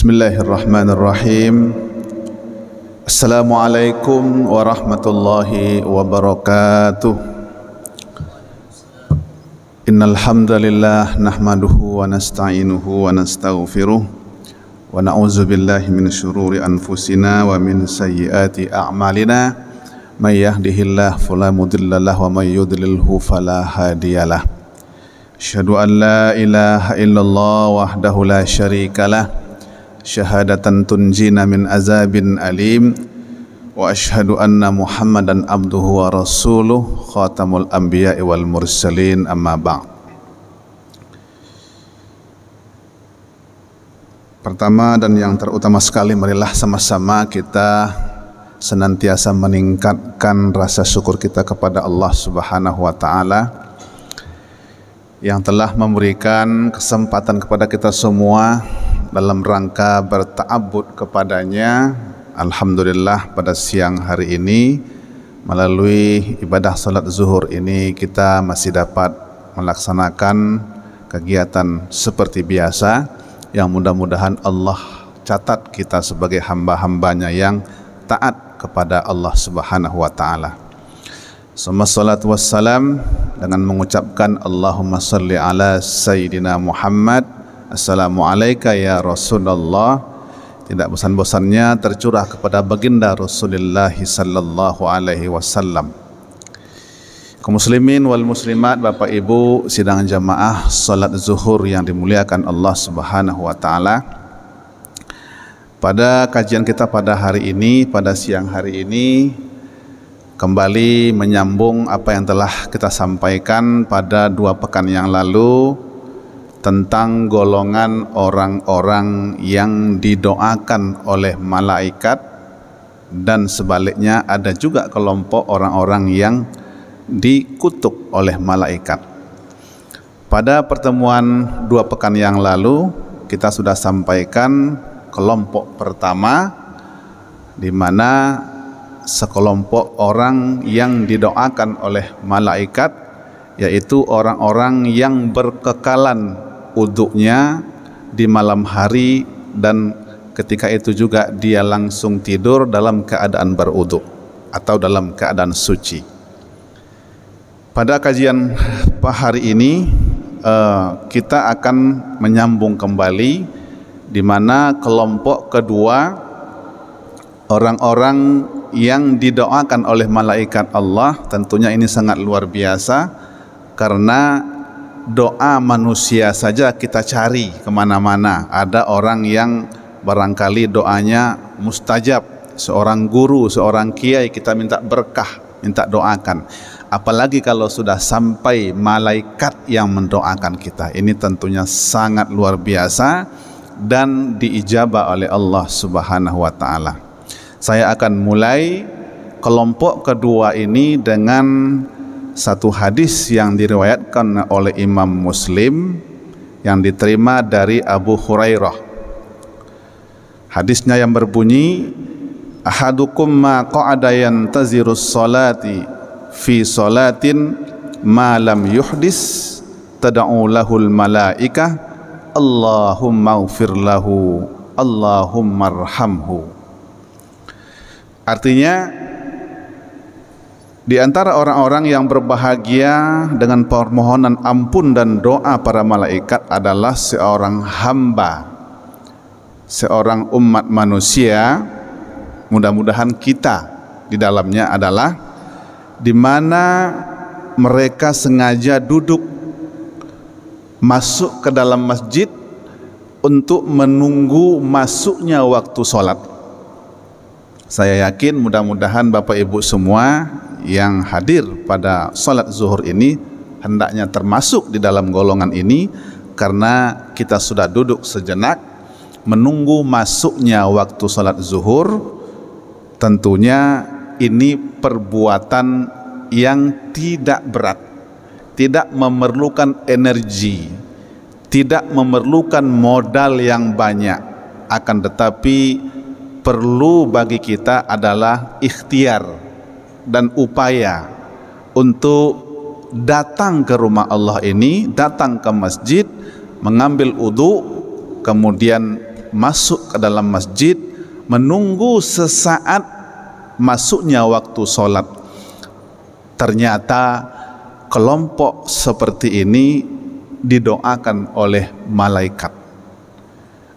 Bismillahirrahmanirrahim. Assalamualaikum warahmatullahi wabarakatuh. Innal hamdalillah nahmaduhu wa nasta'inuhu wa nastaghfiruh wa na'udzu billahi min syururi anfusina wa min sayyiati a'malina. May yahdihillahu fala mudilla lahu wa may yudlilhu fala hadiyalah. Asyhadu an la ilaha illallah wahdahu la syarikalah syahadatan tunjina min azabin alim wa ashhadu anna Muhammadan abduhu wa rasuluh khatamul anbiya'i wal mursalin amma ba'd. Pertama dan yang terutama sekali, marilah sama-sama kita senantiasa meningkatkan rasa syukur kita kepada Allah Subhanahu wa taala yang telah memberikan kesempatan kepada kita semua dalam rangka berta'abbud kepadanya. Alhamdulillah, pada siang hari ini melalui ibadah salat zuhur ini kita masih dapat melaksanakan kegiatan seperti biasa, yang mudah-mudahan Allah catat kita sebagai hamba-hambanya yang taat kepada Allah Subhanahu wa ta'ala. Salatu wassalam dengan mengucapkan Allahumma salli ala Sayyidina Muhammad. Assalamualaikum ya Rasulullah. Tidak bosan-bosannya tercurah kepada baginda Rasulullah sallallahu alaihi wasallam. Kaum muslimin wal muslimat, Bapak Ibu sidang jamaah salat zuhur yang dimuliakan Allah Subhanahu wa taala. Pada kajian kita pada hari ini, pada siang hari ini, kembali menyambung apa yang telah kita sampaikan pada 2 pekan yang lalu tentang golongan orang-orang yang didoakan oleh malaikat, dan sebaliknya ada juga kelompok orang-orang yang dikutuk oleh malaikat. Pada pertemuan 2 pekan yang lalu kita sudah sampaikan kelompok pertama, di mana sekelompok orang yang didoakan oleh malaikat, yaitu orang-orang yang berkekalan uduknya di malam hari, dan ketika itu juga dia langsung tidur dalam keadaan beruduk atau dalam keadaan suci. Pada kajian hari ini kita akan menyambung kembali di mana kelompok kedua, orang-orang yang didoakan oleh malaikat Allah. Tentunya ini sangat luar biasa, karena doa manusia saja kita cari kemana-mana. Ada orang yang barangkali doanya mustajab, seorang guru, seorang kiai kita minta berkah, minta doakan. Apalagi kalau sudah sampai malaikat yang mendoakan kita. Ini tentunya sangat luar biasa dan diijabah oleh Allah Subhanahu wa ta'ala. Saya akan mulai kelompok kedua ini dengan satu hadis yang diriwayatkan oleh Imam Muslim yang diterima dari Abu Hurairah. Hadisnya yang berbunyi, ahadukum ma qa'ada yantazirus salati fi salatin ma lam yuhdis tad'u lahul malaikah Allahumma ighfir lahu Allahumma arhamhu. Artinya, di antara orang-orang yang berbahagia dengan permohonan ampun dan doa para malaikat adalah seorang hamba, seorang umat manusia, mudah-mudahan kita di dalamnya, adalah di mana mereka sengaja duduk masuk ke dalam masjid untuk menunggu masuknya waktu sholat. Saya yakin mudah-mudahan Bapak Ibu semua yang hadir pada salat zuhur ini hendaknya termasuk di dalam golongan ini, karena kita sudah duduk sejenak menunggu masuknya waktu salat zuhur. Tentunya ini perbuatan yang tidak berat, tidak memerlukan energi, tidak memerlukan modal yang banyak, akan tetapi perlu bagi kita adalah ikhtiar dan upaya untuk datang ke rumah Allah ini, datang ke masjid, mengambil udhu, kemudian masuk ke dalam masjid, menunggu sesaat masuknya waktu sholat. Ternyata kelompok seperti ini didoakan oleh malaikat.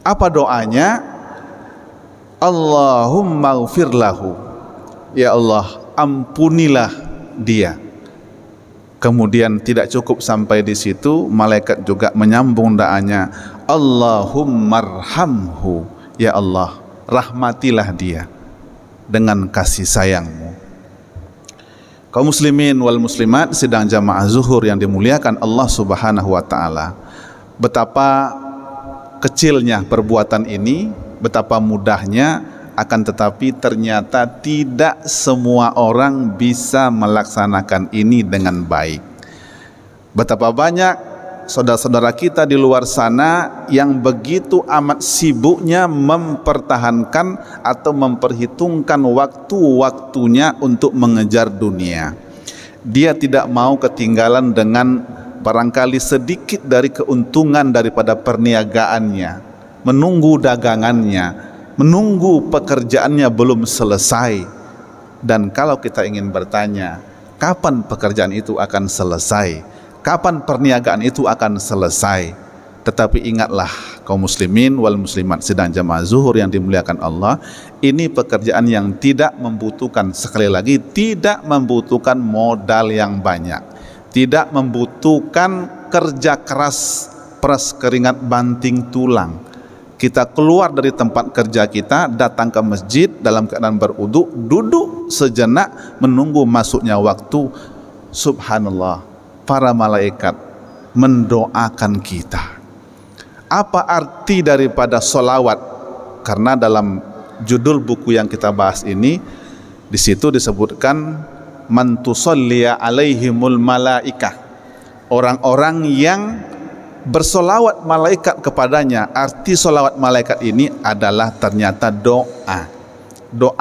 Apa doanya? Allahumma ghfir lahu, ya Allah ampunilah dia. Kemudian tidak cukup sampai di situ, malaikat juga menyambung doanya, Allahummarhamhu, ya Allah rahmatilah dia dengan kasih sayangmu. Kaum muslimin wal muslimat sidang jamaah zuhur yang dimuliakan Allah Subhanahu wa taala, betapa kecilnya perbuatan ini, betapa mudahnya, akan tetapi ternyata tidak semua orang bisa melaksanakan ini dengan baik. Betapa banyak saudara-saudara kita di luar sana yang begitu amat sibuknya mempertahankan atau memperhitungkan waktu-waktunya untuk mengejar dunia. Dia tidak mau ketinggalan dengan barangkali sedikit dari keuntungan daripada perniagaannya, menunggu dagangannya, menunggu pekerjaannya belum selesai. Dan kalau kita ingin bertanya, kapan pekerjaan itu akan selesai? Kapan perniagaan itu akan selesai? Tetapi ingatlah kaum muslimin wal muslimat sidang jamaah zuhur yang dimuliakan Allah, ini pekerjaan yang tidak membutuhkan, sekali lagi, tidak membutuhkan modal yang banyak, tidak membutuhkan kerja keras, peras keringat banting tulang. Kita keluar dari tempat kerja kita, datang ke masjid dalam keadaan berwudu, duduk sejenak menunggu masuknya waktu. Subhanallah, para malaikat mendoakan kita. Apa arti daripada sholawat? Karena dalam judul buku yang kita bahas ini, di situ disebutkan man tusalliya alaihimul malaikah, orang-orang yang bersolawat malaikat kepadanya. Arti solawat malaikat ini adalah ternyata doa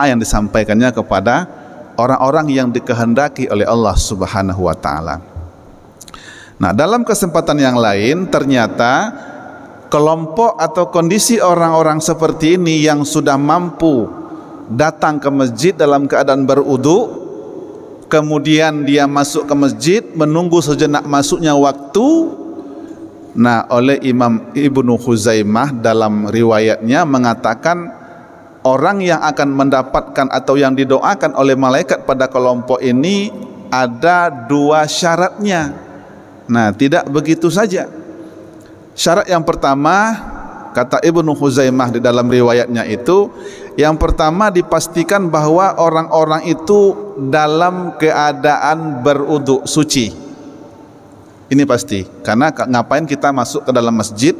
yang disampaikannya kepada orang-orang yang dikehendaki oleh Allah Subhanahu wa taala. Nah, dalam kesempatan yang lain ternyata kelompok atau kondisi orang-orang seperti ini yang sudah mampu datang ke masjid dalam keadaan berwudu, kemudian dia masuk ke masjid menunggu sejenak masuknya waktu. Nah, oleh Imam Ibnu Khuzaimah dalam riwayatnya mengatakan orang yang akan mendapatkan atau yang didoakan oleh malaikat pada kelompok ini ada dua syaratnya. Nah, tidak begitu saja. Syarat yang pertama, kata Ibnu Khuzaimah di dalam riwayatnya itu, yang pertama dipastikan bahwa orang-orang itu dalam keadaan berwudu suci. Ini pasti, karena ngapain kita masuk ke dalam masjid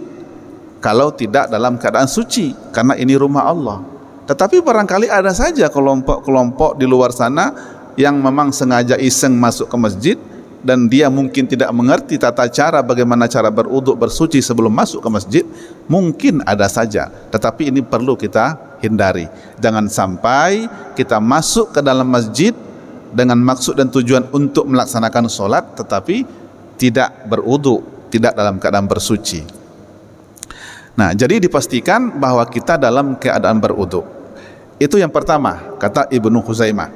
kalau tidak dalam keadaan suci, karena ini rumah Allah. Tetapi barangkali ada saja kelompok-kelompok di luar sana yang memang sengaja iseng masuk ke masjid dan dia mungkin tidak mengerti tata cara bagaimana cara berwudu bersuci sebelum masuk ke masjid. Mungkin ada saja, tetapi ini perlu kita hindari. Jangan sampai kita masuk ke dalam masjid dengan maksud dan tujuan untuk melaksanakan sholat tetapi tidak berwudu, tidak dalam keadaan bersuci. Nah, jadi dipastikan bahwa kita dalam keadaan berwudu. Itu yang pertama, kata Ibnu Khuzaimah.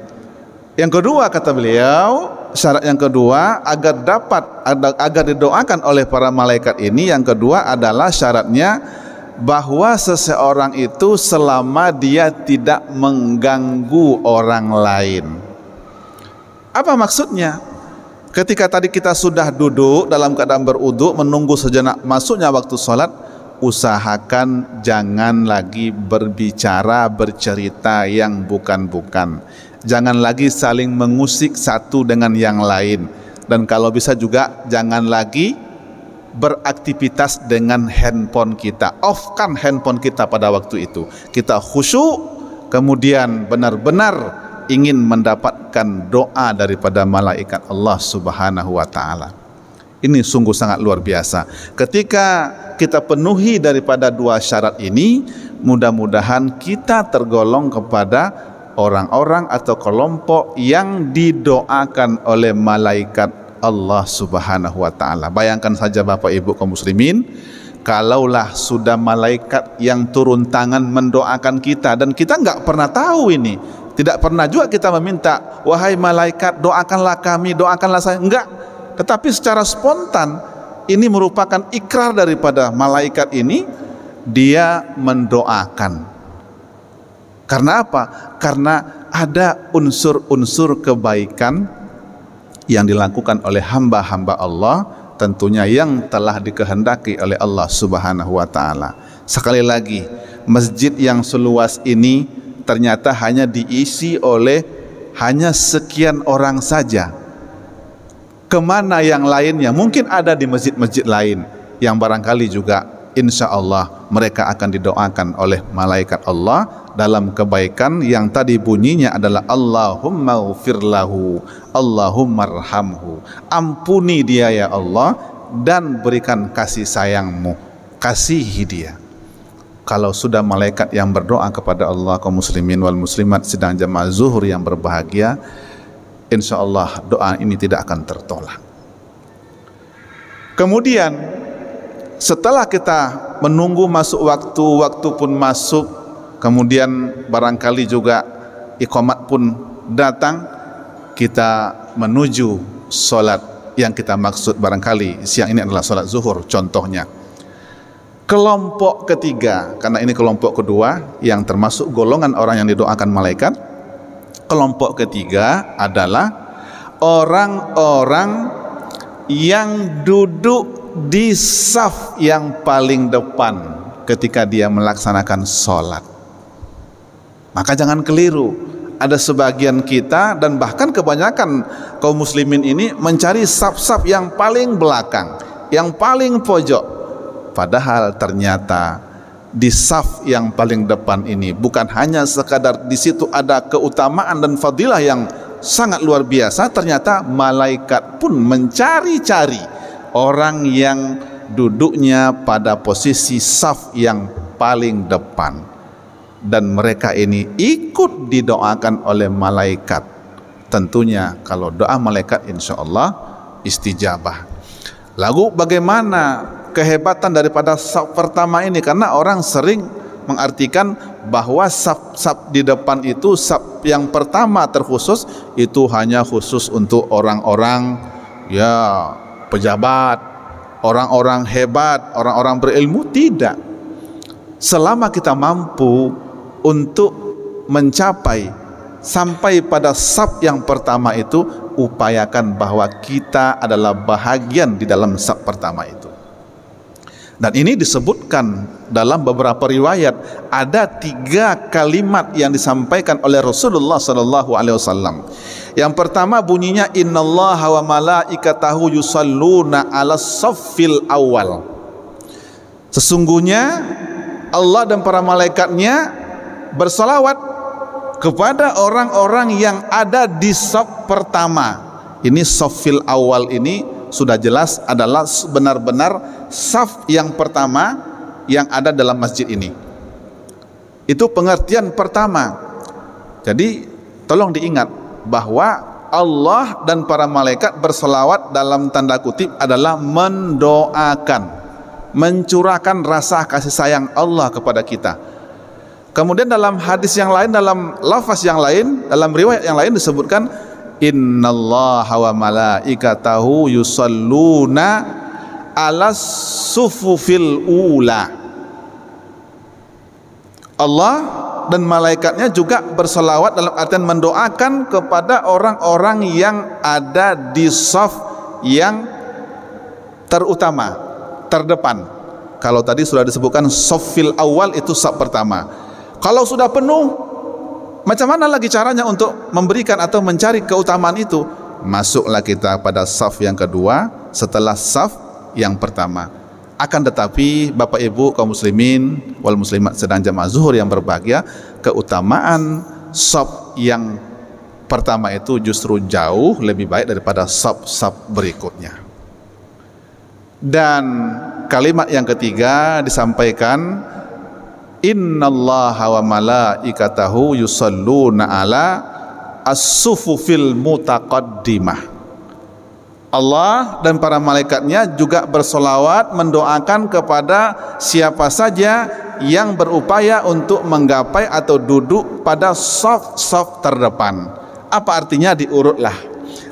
Yang kedua, kata beliau, syarat yang kedua agar didoakan oleh para malaikat ini, yang kedua adalah syaratnya bahwa seseorang itu selama dia tidak mengganggu orang lain. Apa maksudnya? Ketika tadi kita sudah duduk dalam keadaan berwudu menunggu sejenak masuknya waktu sholat, usahakan jangan lagi berbicara, bercerita yang bukan-bukan. Jangan lagi saling mengusik satu dengan yang lain. Dan kalau bisa juga jangan lagi beraktivitas dengan handphone kita. Off-kan handphone kita pada waktu itu. Kita khusyuk, kemudian benar-benar ingin mendapatkan doa daripada malaikat Allah Subhanahu wa taala. Ini sungguh sangat luar biasa. Ketika kita penuhi daripada dua syarat ini, mudah-mudahan kita tergolong kepada orang-orang atau kelompok yang didoakan oleh malaikat Allah Subhanahu wa taala. Bayangkan saja Bapak Ibu kaum muslimin, kalaulah sudah malaikat yang turun tangan mendoakan kita, dan kita nggak pernah tahu ini, tidak pernah juga kita meminta, wahai malaikat doakanlah kami, doakanlah saya, enggak. Tetapi secara spontan ini merupakan ikrar daripada malaikat ini, dia mendoakan. Karena apa? Karena ada unsur-unsur kebaikan yang dilakukan oleh hamba-hamba Allah, tentunya yang telah dikehendaki oleh Allah Subhanahu wa ta'ala. Sekali lagi, masjid yang seluas ini ternyata hanya diisi oleh hanya sekian orang saja. Kemana yang lainnya? Mungkin ada di masjid-masjid lain yang barangkali juga insya Allah mereka akan didoakan oleh malaikat Allah dalam kebaikan yang tadi bunyinya adalah Allahumma ghfirlahu, Allahumma arhamhu, ampuni dia ya Allah dan berikan kasih sayangmu, kasihi dia. Kalau sudah malaikat yang berdoa kepada Allah, kaum muslimin wal muslimat sedang jamaah zuhur yang berbahagia, insya Allah doa ini tidak akan tertolak. Kemudian setelah kita menunggu masuk waktu, waktu pun masuk, kemudian barangkali juga iqamat pun datang, kita menuju solat yang kita maksud barangkali siang ini adalah solat zuhur contohnya. Kelompok ketiga, karena ini kelompok kedua yang termasuk golongan orang yang didoakan malaikat. Kelompok ketiga adalah orang-orang yang duduk di saf yang paling depan ketika dia melaksanakan sholat. Maka jangan keliru, ada sebagian kita dan bahkan kebanyakan kaum muslimin ini mencari saf-saf yang paling belakang, yang paling pojok. Padahal ternyata di saf yang paling depan ini bukan hanya sekadar di situ ada keutamaan dan fadilah yang sangat luar biasa, ternyata malaikat pun mencari-cari orang yang duduknya pada posisi saf yang paling depan, dan mereka ini ikut didoakan oleh malaikat. Tentunya kalau doa malaikat insya Allah istijabah. Lalu bagaimana kehebatan daripada saf pertama ini? Karena orang sering mengartikan bahwa saf-saf di depan itu, saf yang pertama terkhusus itu hanya khusus untuk orang-orang ya pejabat, orang-orang hebat, orang-orang berilmu. Tidak. Selama kita mampu untuk mencapai sampai pada saf yang pertama itu, upayakan bahwa kita adalah bahagian di dalam saf pertama itu. Dan ini disebutkan dalam beberapa riwayat, ada 3 kalimat yang disampaikan oleh Rasulullah SAW. Yang pertama bunyinya, innallaha wa malaikatahu yusalluna ala saffil awal. Sesungguhnya Allah dan para malaikatnya bersalawat kepada orang-orang yang ada di saf pertama. Ini saffil awal ini sudah jelas adalah benar-benar saf yang pertama yang ada dalam masjid ini. Itu pengertian pertama. Jadi tolong diingat bahwa Allah dan para malaikat berselawat dalam tanda kutip adalah mendoakan, mencurahkan rasa kasih sayang Allah kepada kita. Kemudian dalam hadis yang lain, dalam lafaz yang lain, dalam riwayat yang lain disebutkan, innallaha wa malaikatahu yusalluna ala sufufil ula. Allah dan malaikatnya juga berselawat dalam artian mendoakan kepada orang-orang yang ada di saf yang terutama, terdepan. Kalau tadi sudah disebutkan safil awal itu saf pertama. Kalau sudah penuh, macam mana lagi caranya untuk memberikan atau mencari keutamaan itu? Masuklah kita pada saf yang kedua setelah saf yang pertama. Akan tetapi Bapak Ibu kaum muslimin wal muslimat sedang jamaah zuhur yang berbahagia, keutamaan saf yang pertama itu justru jauh lebih baik daripada saf-saf berikutnya. Dan kalimat yang ketiga disampaikan, innallaha wa malaikatahu yusalluna ala as-sufufil mutaqaddimah. Allah dan para malaikatnya juga bersolawat mendoakan kepada siapa saja yang berupaya untuk menggapai atau duduk pada saf terdepan. Apa artinya? Diurutlah.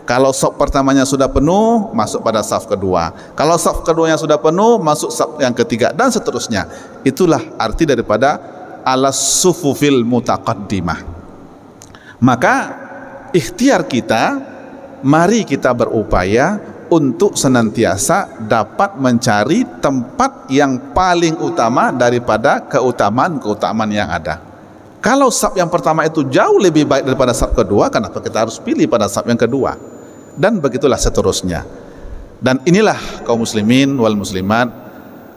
Kalau saf pertamanya sudah penuh, masuk pada saf kedua. Kalau saf keduanya sudah penuh, masuk saf yang ketiga, dan seterusnya. Itulah arti daripada alas sufufil mutaqaddimah. Maka ikhtiar kita, mari kita berupaya untuk senantiasa dapat mencari tempat yang paling utama daripada keutamaan-keutamaan yang ada. Kalau saf yang pertama itu jauh lebih baik daripada saf kedua, kenapa kita harus pilih pada saf yang kedua? Dan begitulah seterusnya. Dan inilah kaum muslimin wal muslimat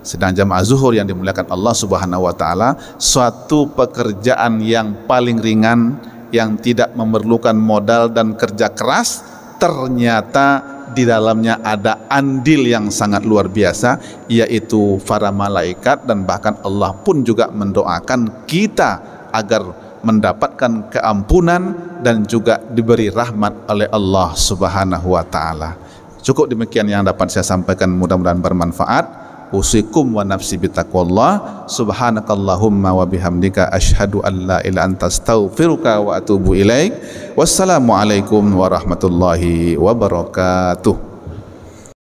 sedang jamaah zuhur yang dimuliakan Allah Subhanahu wa taala, suatu pekerjaan yang paling ringan yang tidak memerlukan modal dan kerja keras, ternyata di dalamnya ada andil yang sangat luar biasa, yaitu para malaikat, dan bahkan Allah pun juga mendoakan kita agar mendapatkan keampunan dan juga diberi rahmat oleh Allah Subhanahu wa taala. Cukup demikian yang dapat saya sampaikan, mudah-mudahan bermanfaat. Usikum wa nafsi bitaqwallah. Subhanakallahumma wa bihamdika asyhadu an la ilaha illa anta astaghfiruka wa atubu ilaik. Wassalamualaikum warahmatullahi wabarakatuh.